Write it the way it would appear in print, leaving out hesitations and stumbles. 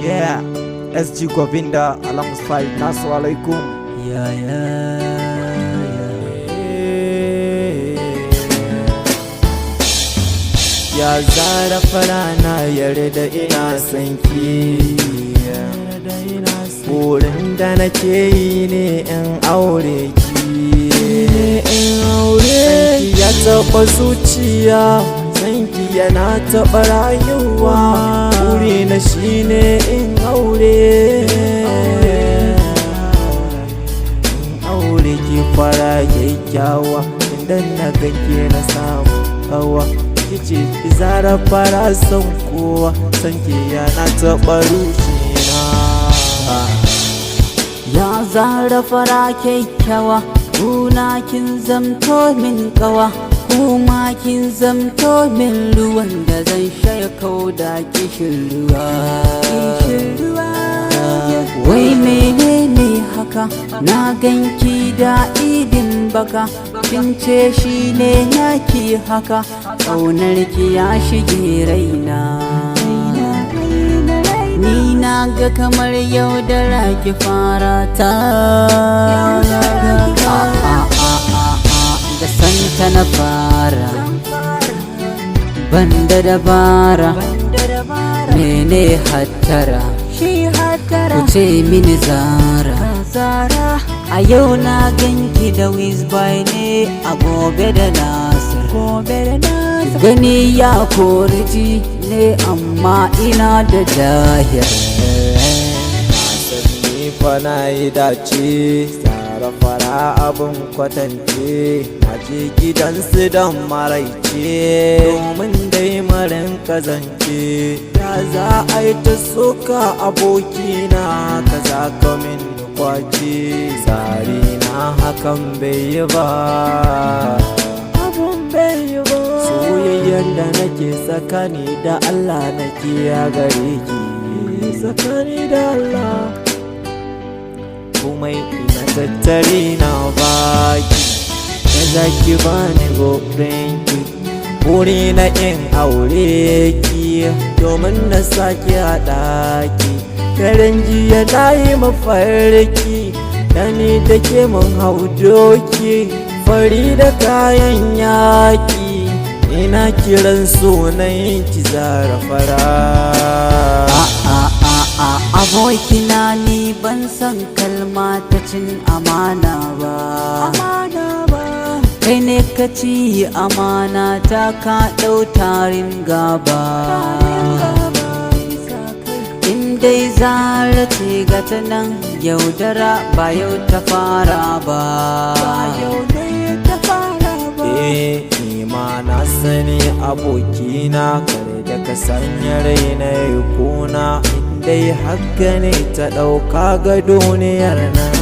Yeah, SG Govinda alongside Nasu alaikum. Ya zara farana yarda ina son ki, burin da nake yi ne in aure ki. Sanki ya taɓa zuciya, sanki yana taɓa rayuwa, burina shine in aure ki fara kyakkyawa, idan na ganke na samu hawa. Kice ki zara fara son kowa, sanki yana taɓa ruhina. Ya zara fara kyakkyawa, kuna kin zamto min kawa, kuma kin zamto min ruwan da zan shaya kauda kishin ruwa. Wai menene haka, na ganki da idin baka, kin ce shi ne naki haka, ƙaunar ki ya shige raina. Ni na ga kamar yaudara ki fara ta, da santa na fara, banda dabara, mene hattara, ku ce mini Zara. A yau na ganki da Wizboy ne, a gobe da Nasir. Gani ya koriji ne, amma ina da Dahir. Ni fa na yi dace, Zara fara abin kwatance, na je gidansu don maraice, domin dai marin kazance. Ya za a yi ta soka abokina, ka za ka min kwace, tsari na hakan bai yi ba, abun bai yi ba. Soyayyar da nake tsakani da Allah nake ya gare ki, tsakani da Allah komai ina tattare na baki, da zaki bani gobenki, buri na in aure ki, domin na sake haɗa ki. Karen jiya na yi mafarki, da ni da ke mun hau doki, fari da kayan yaki, ina kiran sunan ki Zara fara. Abokina ni ban san kalma ta cin amana ba, kai ne ka ci amana ta, ka ɗau tarin gaba. In dai Zara ce ga ta nan, yaudara ba yau ta fara ba. Ni ma na sani abokina, kare da ka sanya raina ya kuna, in dai haka ne ta ɗauka ga duniyar nan.